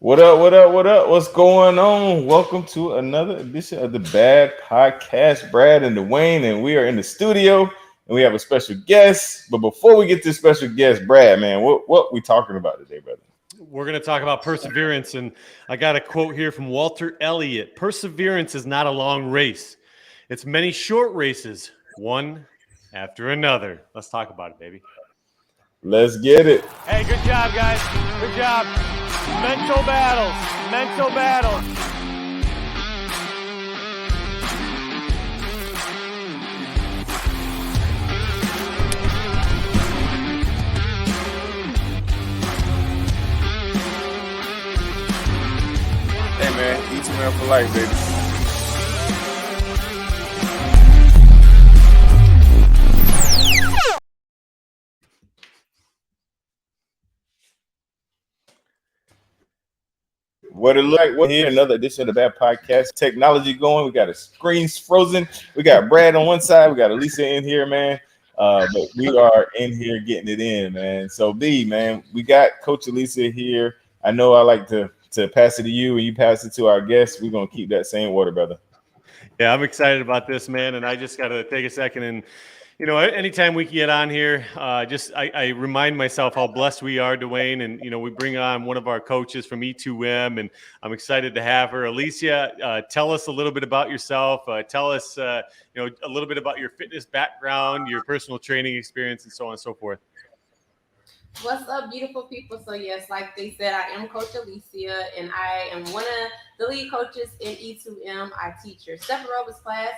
What up? What up? What up? What's going on? Welcome to another edition of the Bad Podcast. Brad and Dawain, and we are in the studio, and we have a special guest. But before we get to special guest, Brad, man, what we talking about today, brother? We're going to talk about perseverance, and I got a quote here from Walter Elliott. Perseverance is not a long race. It's many short races, one after another. Let's talk about it, baby. Let's get it. Hey, good job, guys. Good job. Mental battles. Mental battles. Hey, man, each man for life, baby. What it look like? What here? Another edition of the Bad Podcast. Technology going. We got a screens frozen. We got Brad on one side. We got Alicia in here, man. But we are in here getting it in, man. So B, man, we got Coach Alicia here. I know I like to pass it to you, and you pass it to our guests. We're gonna keep that same order, brother. Yeah, I'm excited about this, man, and I just got to take a second and anytime we can get on here, I remind myself how blessed we are, Dawain, and we bring on one of our coaches from E2M, and I'm excited to have her. Alicia, tell us a little bit about yourself. Tell us, a little bit about your fitness background, your personal training experience, and so on and so forth. What's up, beautiful people? So yes, like they said, I am Coach Alicia, and I am one of the lead coaches in E2M. I teach your step aerobics class,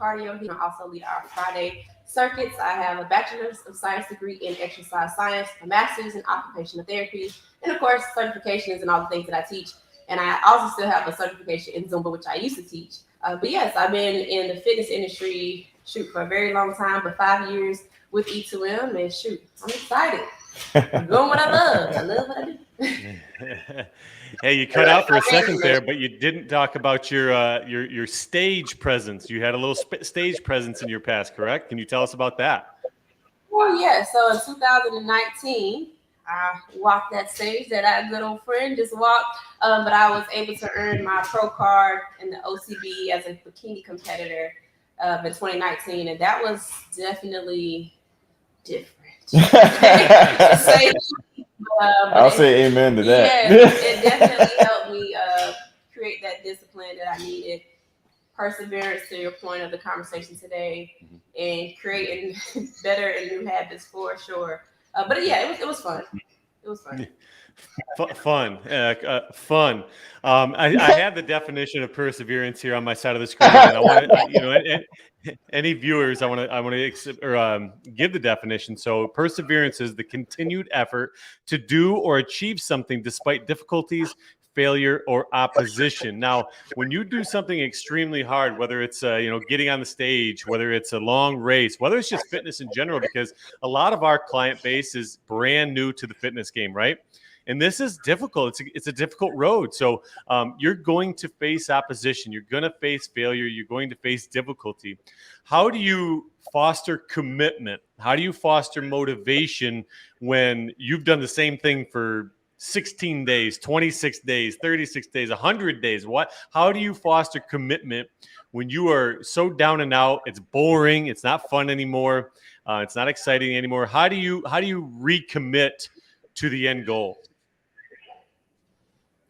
cardio. I also lead our Friday circuits. I have a bachelor's of science degree in exercise science, a master's in occupational therapy, and of course certifications and all the things that I teach. And I also still have a certification in Zumba, which I used to teach. But yes, I've been in the fitness industry for a very long time, but 5 years with E2M, and I'm excited. I'm doing what I love. I love what I do. Hey, you cut out for a second there, but you didn't talk about your stage presence. You had a little stage presence in your past, correct? Can you tell us about that? Well, yeah. So in 2019, I walked that stage that our good old friend just walked, but I was able to earn my pro card in the OCB as a bikini competitor in 2019, and that was definitely different. I'll say amen to that. Yeah, it definitely helped me create that discipline that I needed, perseverance to your point of the conversation today, and creating better and new habits for sure. But yeah, it was fun. It was fun. Fun. I have the definition of perseverance here on my side of the screen, and I want to, any viewers, I want to give the definition. So, perseverance is the continued effort to do or achieve something despite difficulties, failure, or opposition. Now, when you do something extremely hard, whether it's getting on the stage, whether it's a long race, whether it's just fitness in general, because a lot of our client base is brand new to the fitness game, right? And this is difficult. It's a difficult road. So you're going to face opposition. You're going to face failure. You're going to face difficulty. How do you foster commitment? How do you foster motivation when you've done the same thing for 16 days, 26 days, 36 days, 100 days? How do you foster commitment when you are so down and out? It's boring. It's not fun anymore. It's not exciting anymore. How do you recommit to the end goal?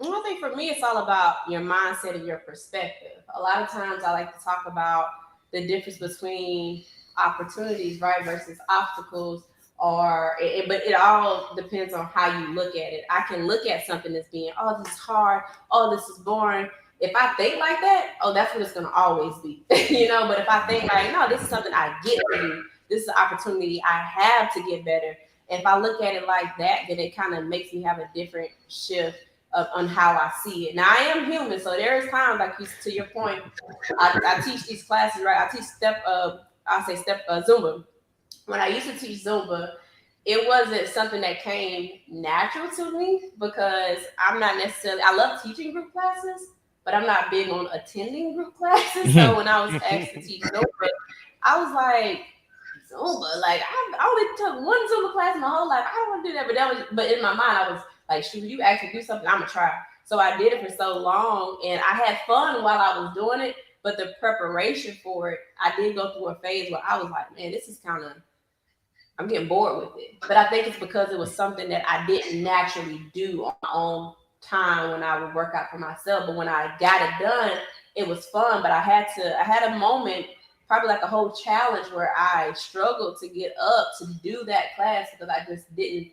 Well, I think for me, it's all about your mindset and your perspective. A lot of times I like to talk about the difference between opportunities, right, versus obstacles, but it all depends on how you look at it. I can look at something as being, oh, this is hard, oh, this is boring. If I think like that, oh, that's what it's going to always be, But if I think like, no, this is something I get to do. This is an opportunity I have to get better. If I look at it like that, then it kind of makes me have a different shift on how I see it. Now, I am human, so there is times, like to your point, I teach these classes, right? I teach Zumba. When I used to teach Zumba, it wasn't something that came natural to me because I'm not necessarily, I love teaching group classes, but I'm not big on attending group classes. So when I was asked to teach Zumba, I was like, Zumba. Like I only took one Zumba class in my whole life. I don't want to do that. But in my mind, I was like, shoot, you actually do something, I'm gonna try. So I did it for so long, and I had fun while I was doing it. But the preparation for it, I did go through a phase where I was like, man, this is kind of, I'm getting bored with it. But I think it's because it was something that I didn't naturally do on my own time when I would work out for myself. But when I got it done, it was fun. But I had a moment, probably like a whole challenge, where I struggled to get up to do that class because I just didn't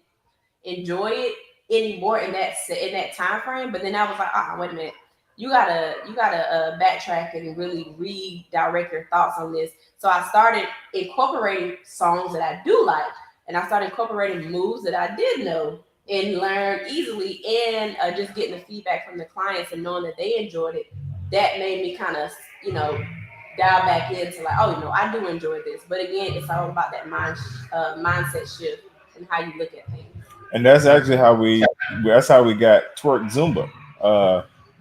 enjoy it anymore in that time frame. But then I was like, wait a minute. You gotta backtrack and really redirect your thoughts on this. So I started incorporating songs that I do like, and I started incorporating moves that I did know and learn easily, and just getting the feedback from the clients and knowing that they enjoyed it. That made me kind of, dial back into like, I do enjoy this. But again, it's all about that mindset shift and how you look at things. And that's actually how we got twerk Zumba.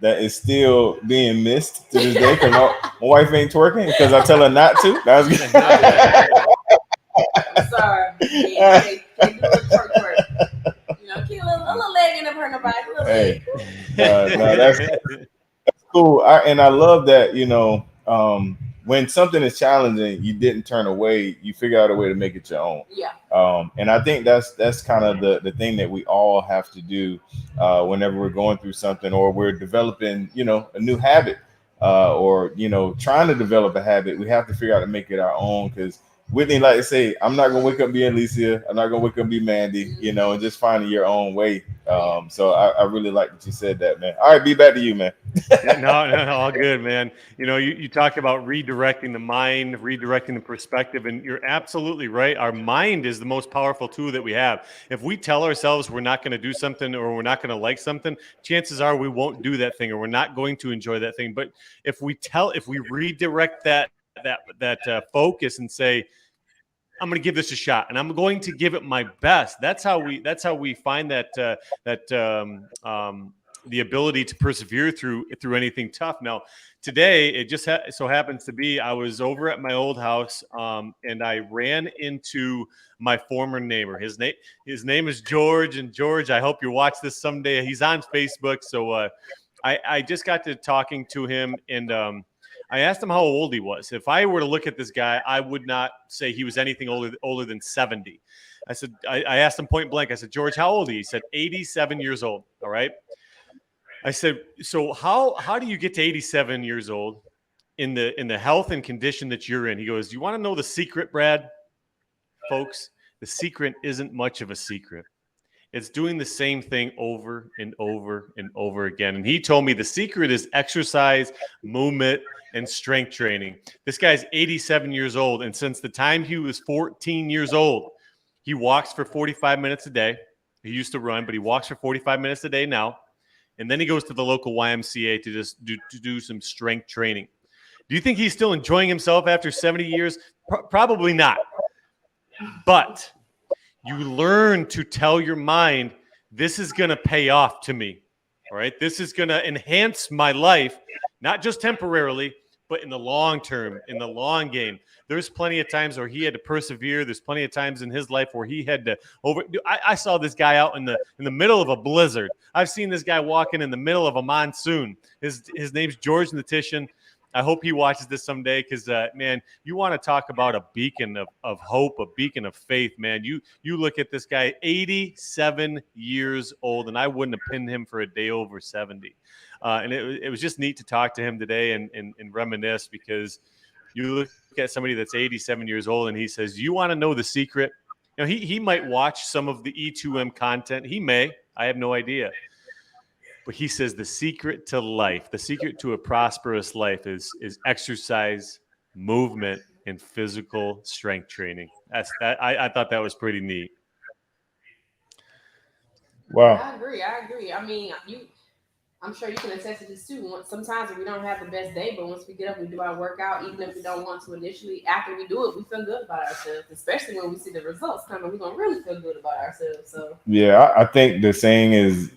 That is still being missed to this day because my wife ain't twerking because I tell her not to. That was I'm sorry. Yeah, can't do a twerk. Keep a little leg in the her nobody. Hey, no, that's cool. I love that, when something is challenging, you didn't turn away. You figure out a way to make it your own. Yeah. And I think that's kind of the thing that we all have to do whenever we're going through something or we're developing, a new habit or, trying to develop a habit. We have to figure out to make it our own because Whitney like to say, I'm not going to wake up and be Alisia. I'm not going to wake up and be Mandy, and just finding your own way. So I really like that you said that, man. All right, be back to you, man. No, all good, man. You talk about redirecting the mind, redirecting the perspective, and you're absolutely right. Our mind is the most powerful tool that we have. If we tell ourselves we're not going to do something or we're not going to like something, chances are we won't do that thing or we're not going to enjoy that thing. But if we redirect that focus and say, I'm going to give this a shot, and I'm going to give it my best. That's how we find that the ability to persevere through anything tough. Now, today it just so happens to be I was over at my old house, and I ran into my former neighbor. His name is George, and George, I hope you watch this someday. He's on Facebook, so I just got to talking to him, and I asked him how old he was. If I were to look at this guy, I would not say he was anything older than 70. I said, I asked him point blank. I said, George, how old are you? He said, 87 years old. All right. I said, so how do you get to 87 years old in the health and condition that you're in? He goes, do you want to know the secret, Brad? Folks, the secret isn't much of a secret. It's doing the same thing over and over and over again. And he told me the secret is exercise, movement, and strength training. This guy's 87 years old. And since the time he was 14 years old, he walks for 45 minutes a day. He used to run, but he walks for 45 minutes a day now. And then he goes to the local YMCA to just do some strength training. Do you think he's still enjoying himself after 70 years? Probably not. But you learn to tell your mind, this is going to pay off to me. All right. This is going to enhance my life, not just temporarily, but in the long term, in the long game. There's plenty of times where he had to persevere. There's plenty of times in his life where he had to I saw this guy out in the middle of a blizzard. I've seen this guy walking in the middle of a monsoon. His name's George Natitian. I hope he watches this someday because, man, you want to talk about a beacon of hope, a beacon of faith, man. You look at this guy, 87 years old, and I wouldn't have pinned him for a day over 70. And it was just neat to talk to him today and reminisce because you look at somebody that's 87 years old and he says, you want to know the secret? He might watch some of the E2M content. He may. I have no idea. But he says the secret to life, the secret to a prosperous life is exercise, movement, and physical strength training. I thought that was pretty neat. Wow. I agree. I mean, I'm sure you can attest to this too. Sometimes we don't have the best day, but once we get up, we do our workout, even if we don't want to initially. After we do it, we feel good about ourselves, especially when we see the results coming. We're going to really feel good about ourselves. So yeah, I think the saying is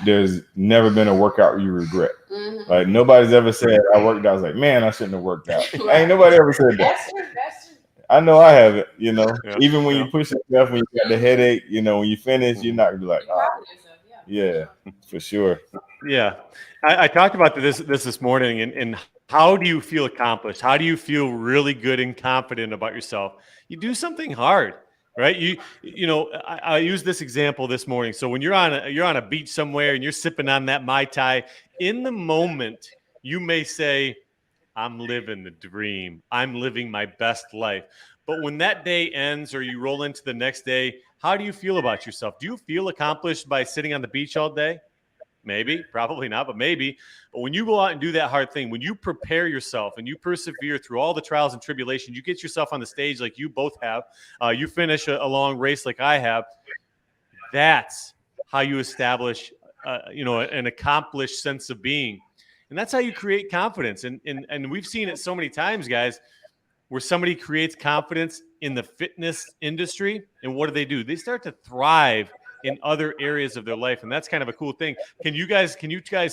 there's never been a workout you regret. Mm-hmm. Like nobody's ever said I worked out. I was like, man, I shouldn't have worked out. Ain't nobody ever said that. That's true. I know I have it. You know, Yeah, even when yeah. you push yourself, when you got the headache, you know, when you finish, you're not gonna be like, You're proud oh, of yourself, yeah, for sure. Yeah, I talked about this morning, and how do you feel accomplished? How do you feel really good and confident about yourself? You do something hard, right? I use this example this morning. So when you're on a beach somewhere and you're sipping on that Mai Tai, in the moment you may say, I'm living the dream. I'm living my best life. But when that day ends or you roll into the next day, how do you feel about yourself? Do you feel accomplished by sitting on the beach all day? Maybe, probably not, but maybe. But when you go out and do that hard thing, when you prepare yourself and you persevere through all the trials and tribulations, you get yourself on the stage like you both have, you finish a long race like I have, that's how you establish, an accomplished sense of being. And that's how you create confidence. And we've seen it so many times, guys, where somebody creates confidence in the fitness industry. And what do? They start to thrive in other areas of their life. And that's kind of a cool thing. Can you guys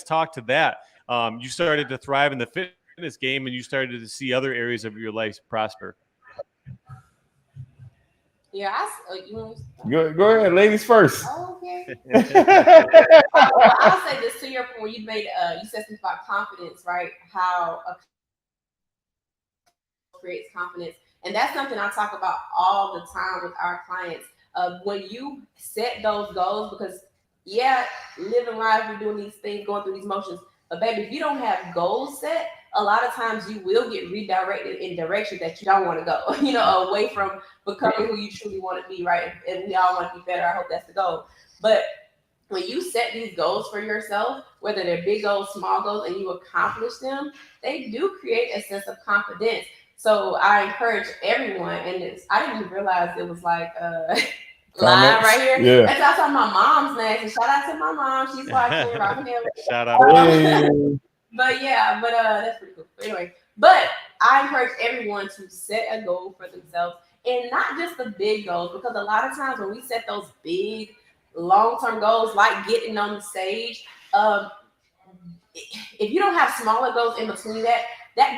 talk to that? You started to thrive in the fitness game and you started to see other areas of your life prosper. Yeah, Go ahead, ladies first. Oh, okay. I'll say this to your point. When you said something about confidence, right? How a creates confidence, and that's something I talk about all the time with our clients. When you set those goals, because living life, we're doing these things, going through these motions. But baby, if you don't have goals set, a lot of times you will get redirected in directions that you don't want to go. Away from becoming who you truly want to be, right? And we all want to be better. I hope that's the goal. But when you set these goals for yourself, whether they're big goals, small goals, and you accomplish them, they do create a sense of confidence. So I encourage everyone, and I didn't even realize it was like live right here. Yeah. And so I saw my mom's name. So shout out to my mom. She's watching. Rocking Shout out. But that's pretty cool. Anyway, but I encourage everyone to set a goal for themselves, and not just the big goals, because a lot of times when we set those big long-term goals, like getting on the stage, if you don't have smaller goals in between that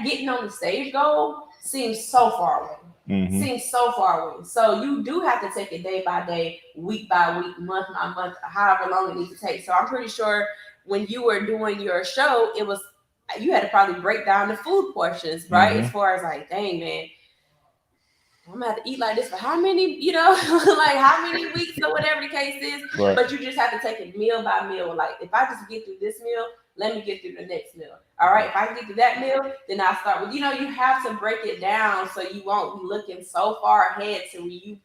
getting on the stage goal seems so far away. Mm-hmm. Seems so far away. So you do have to take it day by day, week by week, month by month, however long it needs to take. So I'm pretty sure when you were doing your show, you had to probably break down the food portions, right? Mm-hmm. As far as like, dang man, I'm gonna have to eat like this for how many, like how many weeks or whatever the case is. Right. But you just have to take it meal by meal. Like if I just get through this meal, let me get through the next meal. All right. If I get through that meal, then I'll start with, you have to break it down so you won't be looking so far ahead to where you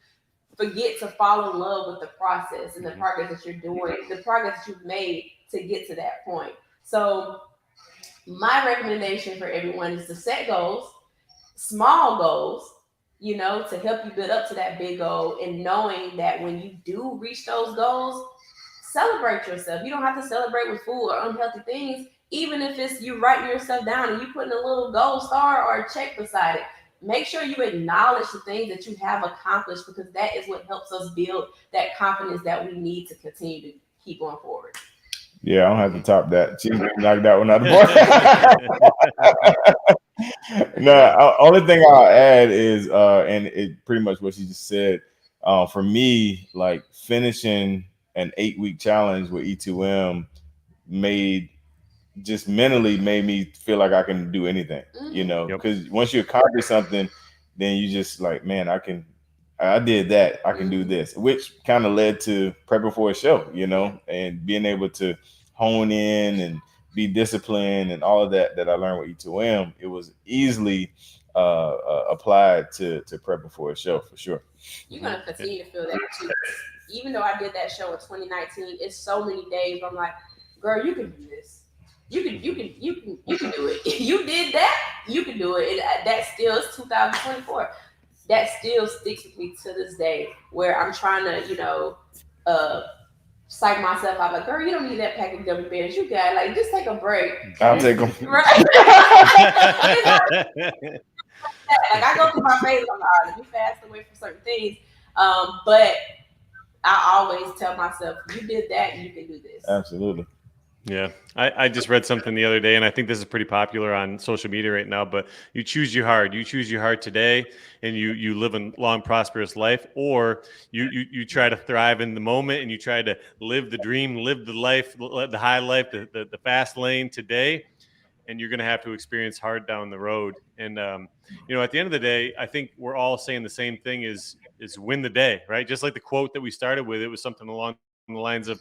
forget to fall in love with the process and the progress that you're doing, the progress that you've made to get to that point. So my recommendation for everyone is to set goals, small goals, to help you build up to that big goal, and knowing that when you do reach those goals, celebrate yourself. You don't have to celebrate with food or unhealthy things, even if it's you writing yourself down and you putting a little gold star or a check beside it. Make sure you acknowledge the things that you have accomplished, because that is what helps us build that confidence that we need to continue to keep going forward. Yeah, I don't have to top that. She knocked that one out of the park. No, only thing I'll add is, and it pretty much what she just said. For me, like finishing an 8-week challenge with E2M mentally made me feel like I can do anything, because once you accomplish something, then you just like, man, I did that. I can do this, which kind of led to prepping for a show, and being able to hone in and be disciplined and all of that I learned with E2M. It was easily applied to prepping for a show for sure. You're going to continue to feel that too. Even though I did that show in 2019, it's so many days where I'm like, girl, you can do this. You can do it. You did that, you can do it. And that still is 2024. That still sticks with me to this day, where I'm trying to, psych myself out. Like, girl, you don't need that pack of gummy bears. You got just take a break. I'll take them. Right. Like I go through my phase. I'm like, all right, let me fast away from certain things. But I always tell myself, you did that, you can do this. Absolutely. Yeah, I just read something the other day, and I think this is pretty popular on social media right now. But you choose your heart. You choose your heart today, and you live a long, prosperous life, or you try to thrive in the moment, and you try to live the dream, live the life, the high life, the fast lane today, and you're going to have to experience hard down the road. And at the end of the day, I think we're all saying the same thing: is win the day, right? Just like the quote that we started with, it was something along the lines of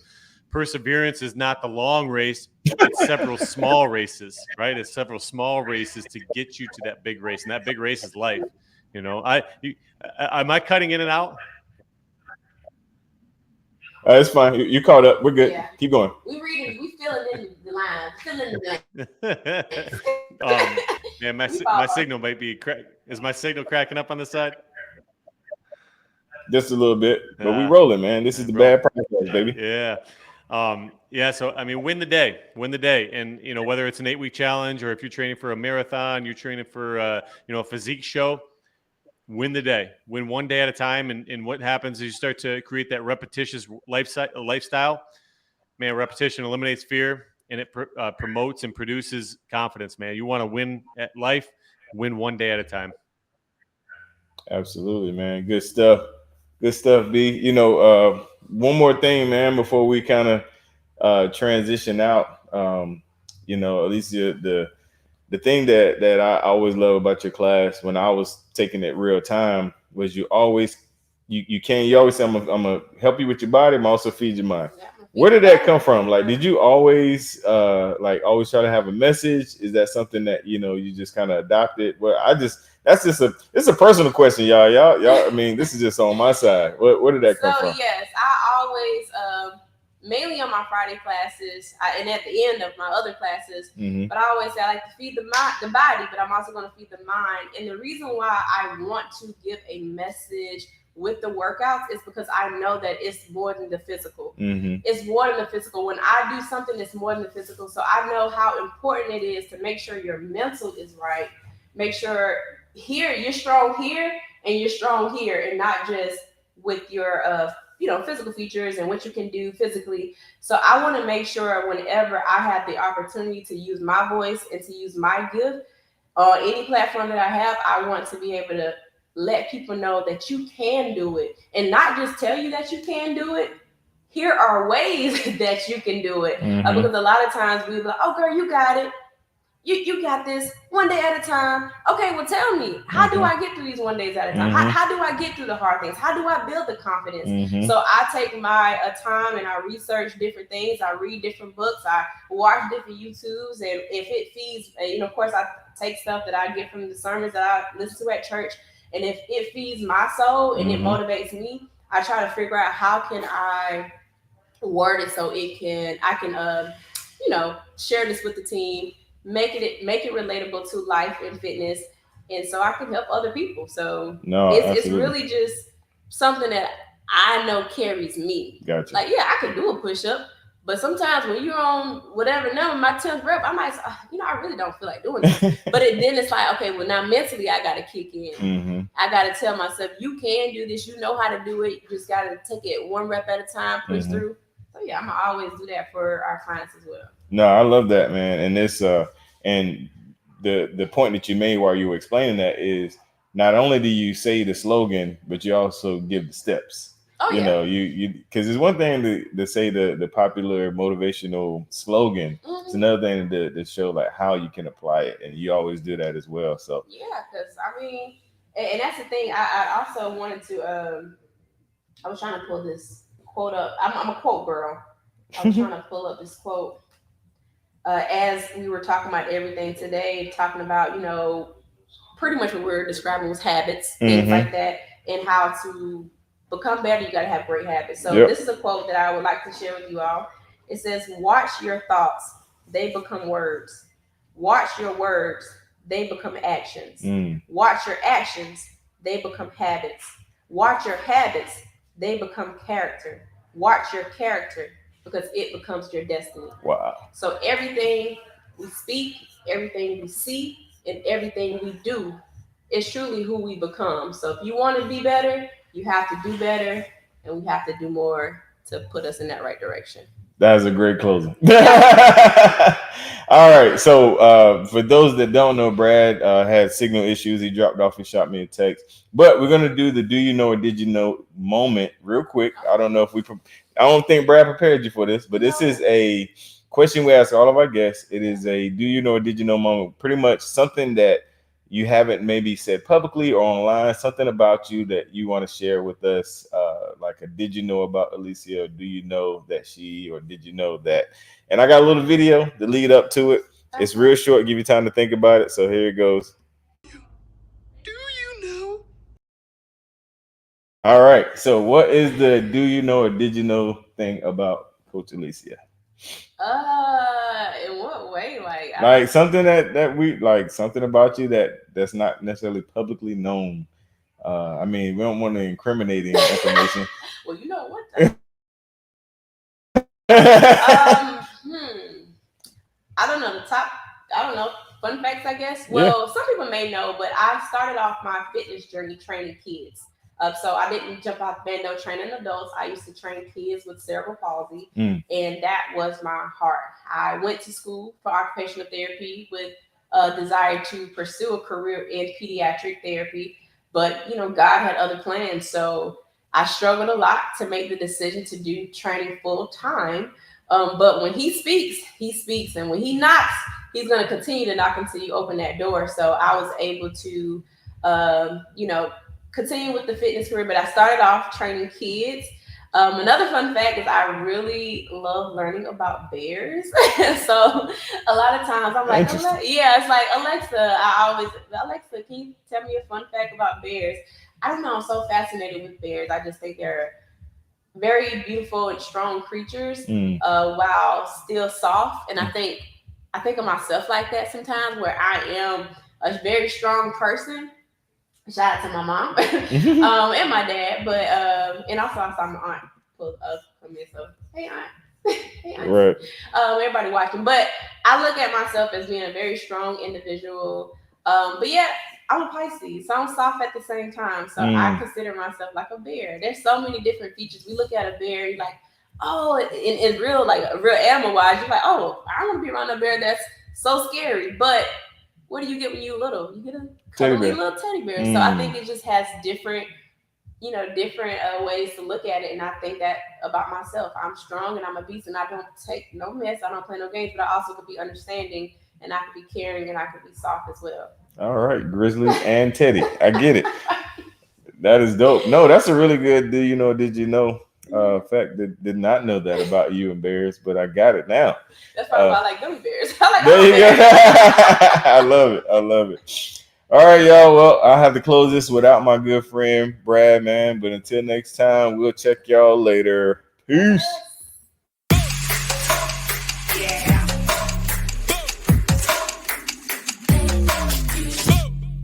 perseverance is not the long race, it's several small races, right? It's several small races to get you to that big race, and that big race is life. Am I cutting in and out? It's fine. You caught up. We're good. Yeah. Keep going. We filling in the line, filling in the Man, We my follow. signal might be is my signal cracking up on the side? Just a little bit, but we rolling, man. This is the bad podcast, baby. Yeah. So I mean, win the day, and whether it's an 8-week challenge or if you're training for a marathon, you're training for a physique show, win the day, win one day at a time. And what happens is you start to create that repetitious lifestyle. Man, repetition eliminates fear, and it promotes and produces confidence. Man, you want to win at life, win one day at a time. Absolutely, man. Good stuff. Good stuff, B. One more thing, man, before we kind of transition out. Alicia, the thing that I always love about your class when I was taking it real time was you always say I'm gonna help you with your body, I'm also feed your mind. Yeah. Where did that come from? Like, did you always always try to have a message? Is that something that you just kind of adopted? Well, it's a personal question, y'all. I mean, this is just on my side. Where did that come from? So yes, I always mainly on my Friday classes and at the end of my other classes. Mm-hmm. But I always say I like to feed the body, but I'm also going to feed the mind. And the reason why I want to give a message with the workouts is because I know that it's more than the physical. Mm-hmm. It's more than the physical. When I do something, it's more than the physical. So I know how important it is to make sure your mental is right. Make sure here you're strong here and you're strong here, and not just with your physical features and what you can do physically. So I want to make sure whenever I have the opportunity to use my voice and to use my gift on any platform that I have, I want to be able to let people know that you can do it, and not just tell you that you can do it. Here are ways that you can do it. Mm-hmm. Because a lot of times we be like, oh girl, you got it. You got this one day at a time. Okay, well tell me, how do I get through these one days at a time? Mm-hmm. How do I get through the hard things? How do I build the confidence? Mm-hmm. So I take my time and I research different things. I read different books. I watch different YouTubes. And if it feeds, of course I take stuff that I get from the sermons that I listen to at church. And if it feeds my soul and Mm-hmm. it motivates me, I try to figure out how can I word it so I can share this with the team, make it relatable to life and fitness, and so I can help other people. So it's really just something that I know carries me. Gotcha. Like, yeah, I can do a push-up, but sometimes when you're on whatever number, my 10th rep, I might say, I really don't feel like doing this. But then it's like, okay, well now mentally I got to kick in. Mm-hmm. I got to tell myself, you can do this. You know how to do it. You just got to take it one rep at a time, push Mm-hmm. through. So yeah, I'm gonna always do that for our clients as well. No, I love that, man. And this and the point that you made while you were explaining that is not only do you say the slogan, but you also give the steps. Oh, yeah. You because it's one thing to say the popular motivational slogan. Mm-hmm. It's another thing to show like how you can apply it, and you always do that as well. So yeah, because and that's the thing. I also wanted to. I was trying to pull this quote up. I'm a quote girl. I was trying to pull up this quote as we were talking about everything today, talking about pretty much what we're describing was habits, things like that, and how to become better. You got to have great habits. So This is a quote that I would like to share with you all. It says, "Watch your thoughts; they become words. Watch your words; they become actions. Watch your actions; they become habits. Watch your habits; they become character. Watch your character, because it becomes your destiny." Wow. So everything we speak, everything we see, and everything we do is truly who we become. So if you want to be better, you have to do better, and we have to do more to put us in that right direction. That's a great closing. All right. So for those that don't know, Brad had signal issues. He dropped off and shot me a text. But we're gonna do the "Do you know or did you know" moment real quick. I don't know if I don't think Brad prepared you for this, but this is a question we ask all of our guests. It is a "Do you know or did you know" moment. Pretty much something that you haven't maybe said publicly or online, something about you that you want to share with us, like a "Did you know about Alicia?" Or "Do you know that she?" Or "Did you know that?" And I got a little video to lead up to it. It's real short, give you time to think about it. So here it goes. Do you know? All right. So what is the "Do you know or did you know" thing about Coach Alicia? In what way? Like something that we like, something about you that's not necessarily publicly known. I mean, we don't want to incriminate any information. Well, you know what? I don't know I don't know. Fun facts, I guess. Well, some people may know, but I started off my fitness journey training kids. So I didn't jump off bando training adults. I used to train kids with cerebral palsy, and that was my heart. I went to school for occupational therapy with a desire to pursue a career in pediatric therapy, but God had other plans. So I struggled a lot to make the decision to do training full time. But when he speaks, and when he knocks, he's going to continue to knock until you open that door. So I was able to, continue with the fitness career, but I started off training kids. Another fun fact is I really love learning about bears. So a lot of times I'm like, it's like, Alexa, can you tell me a fun fact about bears? I don't know. I'm so fascinated with bears. I just think they're very beautiful and strong creatures, while still soft. And I think of myself like that sometimes, where I am a very strong person. Shout out to my mom and my dad, but and also I saw my aunt pull up from me. So hey aunt, hey aunt. Right. Everybody watching, but I look at myself as being a very strong individual. But yeah, I'm a Pisces, so I'm soft at the same time. So I consider myself like a bear. There's so many different features. We look at a bear, you're like, oh, in real, like a real animal wise, you're like, oh, I want to be around a bear that's so scary. But what do you get when you're little? You get a cuddly little teddy bear. So I think it just has different ways to look at it. And I think that about myself. I'm strong and I'm a beast, and I don't take no mess. I don't play no games, but I also could be understanding, and I could be caring, and I could be soft as well. All right, Grizzly and Teddy. I get it. That is dope. No, that's a really good "Do you know, did you know" fact. Did not know that about you and bears, but I got it now. That's probably why I like gummy bears. I like there you bears. go. I love it. All right, y'all. Well, I have to close this without my good friend Brad, man. But until next time, we'll check y'all later. Peace.